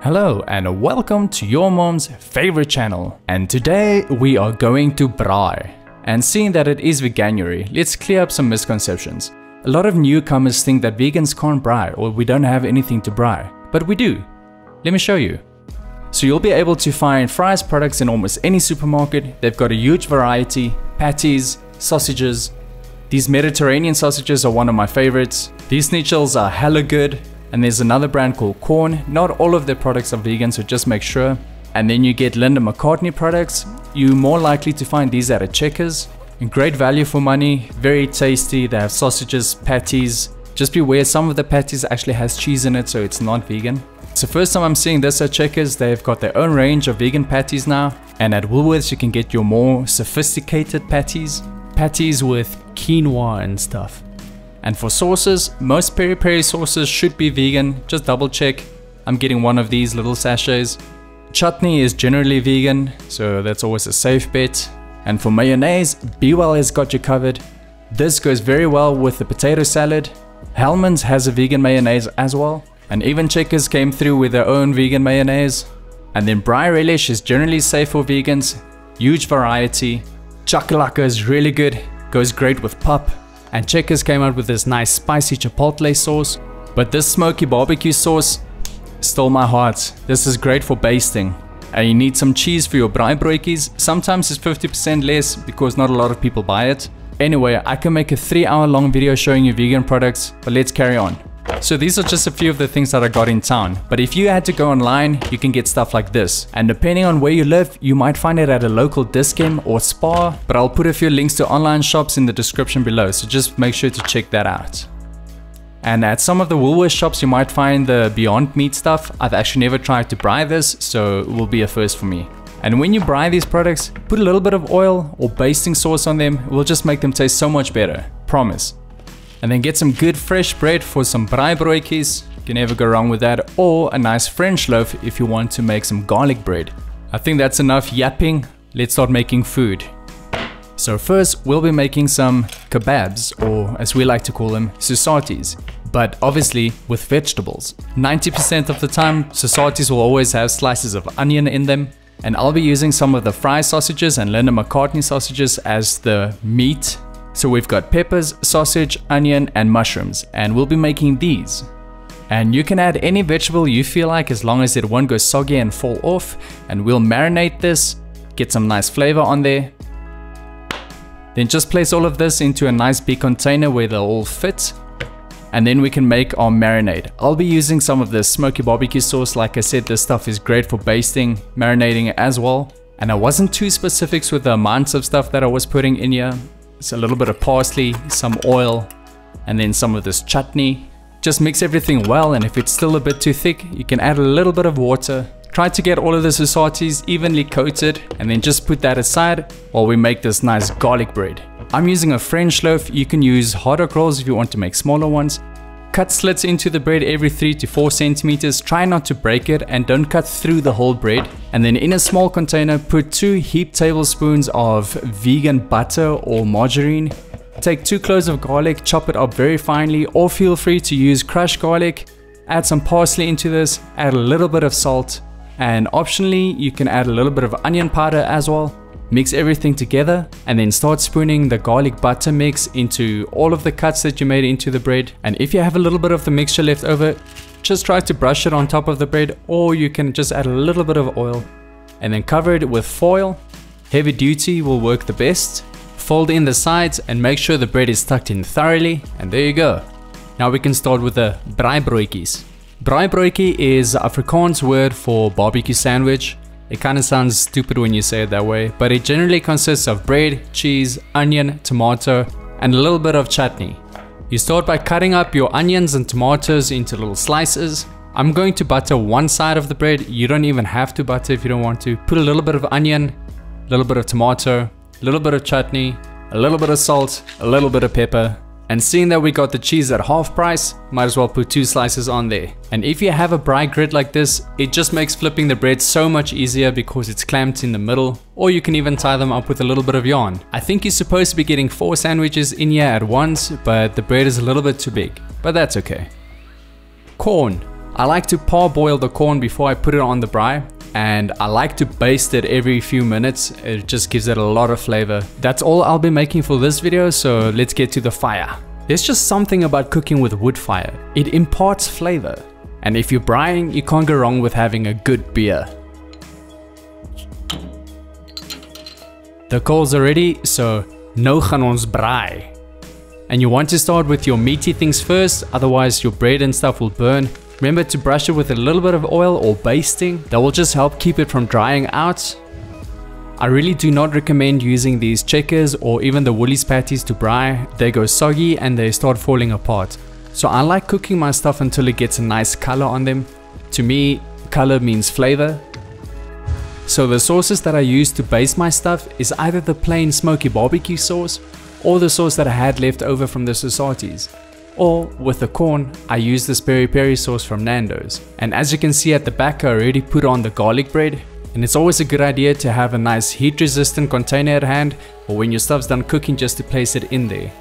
Hello and welcome to your mom's favorite channel, and today we are going to Braai. And seeing that it is Veganuary, let's clear up some misconceptions. A lot of newcomers think that vegans can't braai or we don't have anything to braai, but we do. Let me show you. So you'll be able to find Fry's products in almost any supermarket. They've got a huge variety: patties, sausages. These Mediterranean sausages are one of my favorites. These schnitzels are hella good. And there's another brand called Corn. Not all of their products are vegan, so just make sure. And then you get Linda McCartney products. You're more likely to find these at a Checkers. And great value for money, very tasty. They have sausages, patties. Just beware, some of the patties actually has cheese in it, so it's not vegan. So first time I'm seeing this at Checkers. They've got their own range of vegan patties now. And at Woolworths you can get your more sophisticated patties. Patties with quinoa and stuff. And for sauces, most peri-peri sauces should be vegan. Just double check. I'm getting one of these little sachets. Chutney is generally vegan, so that's always a safe bet. And for mayonnaise, Be Well has got you covered. This goes very well with the potato salad. Hellmann's has a vegan mayonnaise as well. And even Checkers came through with their own vegan mayonnaise. And then Braai relish is generally safe for vegans. Huge variety. Chakalaka is really good. Goes great with pap. And Checkers came out with this nice spicy chipotle sauce. But this smoky barbecue sauce stole my heart. This is great for basting. And you need some cheese for your braaibroodjies. Sometimes it's 50% less because not a lot of people buy it. Anyway, I can make a 3-hour long video showing you vegan products, but let's carry on. So these are just a few of the things that I got in town. But if you had to go online, you can get stuff like this. And depending on where you live, you might find it at a local Dis-Chem or Spar. But I'll put a few links to online shops in the description below, so just make sure to check that out. And at some of the Woolworths shops, you might find the Beyond Meat stuff. I've actually never tried to braai this, so it will be a first for me. And when you braai these products, put a little bit of oil or basting sauce on them. It will just make them taste so much better. Promise. And then get some good fresh bread for some braaibroodjies. You can never go wrong with that. Or a nice French loaf if you want to make some garlic bread. I think that's enough yapping. Let's start making food. So first we'll be making some kebabs, or as we like to call them, sosaties. But obviously with vegetables. 90% of the time sosaties will always have slices of onion in them. And I'll be using some of the Fry sausages and Linda McCartney sausages as the meat. So we've got peppers, sausage, onion, and mushrooms, and we'll be making these. And you can add any vegetable you feel like as long as it won't go soggy and fall off. And we'll marinate this, get some nice flavor on there. Then just place all of this into a nice big container where they'll all fit. And then we can make our marinade. I'll be using some of the smoky barbecue sauce. Like I said, this stuff is great for basting, marinating as well. And I wasn't too specific with the amounts of stuff that I was putting in here. It's a little bit of parsley, some oil, and then some of this chutney. Just mix everything well, and if it's still a bit too thick, you can add a little bit of water. Try to get all of the sosaties evenly coated, and then just put that aside while we make this nice garlic bread. I'm using a French loaf. You can use hard rock rolls if you want to make smaller ones. Cut slits into the bread every 3 to 4 centimeters. Try not to break it, and don't cut through the whole bread. And then in a small container, put 2 heaped tablespoons of vegan butter or margarine. Take 2 cloves of garlic, chop it up very finely, or feel free to use crushed garlic. Add some parsley into this, add a little bit of salt, and optionally you can add a little bit of onion powder as well. Mix everything together and then start spooning the garlic butter mix into all of the cuts that you made into the bread. And if you have a little bit of the mixture left over, just try to brush it on top of the bread, or you can just add a little bit of oil and then cover it with foil. Heavy duty will work the best. Fold in the sides and make sure the bread is tucked in thoroughly, and there you go. Now we can start with the braaibroodjies. Braaibroodjie is Afrikaans word for barbecue sandwich. It kind of sounds stupid when you say it that way, but it generally consists of bread, cheese, onion, tomato, and a little bit of chutney. You start by cutting up your onions and tomatoes into little slices. I'm going to butter one side of the bread. You don't even have to butter if you don't want to. Put a little bit of onion, a little bit of tomato, a little bit of chutney, a little bit of salt, a little bit of pepper. And seeing that we got the cheese at half price, might as well put 2 slices on there. And if you have a braai grid like this, it just makes flipping the bread so much easier because it's clamped in the middle, or you can even tie them up with a little bit of yarn. I think you're supposed to be getting 4 sandwiches in here at once, but the bread is a little bit too big, but that's okay. Corn. I like to parboil the corn before I put it on the braai, and I like to baste it every few minutes. It just gives it a lot of flavor. That's all I'll be making for this video, so let's get to the fire. There's just something about cooking with wood fire. It imparts flavor. And if you're braaiing, you can't go wrong with having a good beer. The coals are ready, so nou gaan ons braai. And you want to start with your meaty things first, otherwise your bread and stuff will burn. Remember to brush it with a little bit of oil or basting. That will just help keep it from drying out. I really do not recommend using these checkers or even the Woolies patties to braai. They go soggy and they start falling apart. So I like cooking my stuff until it gets a nice color on them. To me, color means flavor. So the sauces that I use to baste my stuff is either the plain smoky barbecue sauce or the sauce that I had left over from the sosaties. Or with the corn, I use this peri peri sauce from Nando's. And as you can see at the back, I already put on the garlic bread. And it's always a good idea to have a nice heat resistant container at hand, or when your stuff's done cooking, just to place it in there.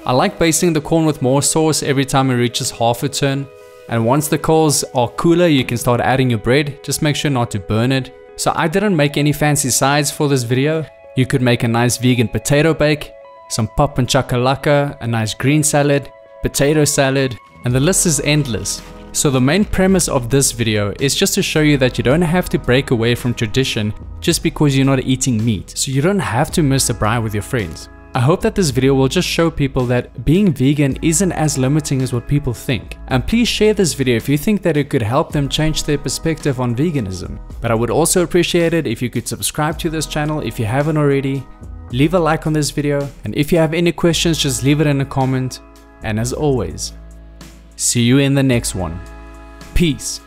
I like basting the corn with more sauce every time it reaches half a turn. And once the coals are cooler, you can start adding your bread. Just make sure not to burn it. So I didn't make any fancy sides for this video. You could make a nice vegan potato bake, some pap and chakalaka, a nice green salad, potato salad, and the list is endless. So the main premise of this video is just to show you that you don't have to break away from tradition just because you're not eating meat. So you don't have to miss a braai with your friends. I hope that this video will just show people that being vegan isn't as limiting as what people think. And please share this video if you think that it could help them change their perspective on veganism. But I would also appreciate it if you could subscribe to this channel if you haven't already. Leave a like on this video, and if you have any questions, just leave it in a comment. And as always, see you in the next one. Peace.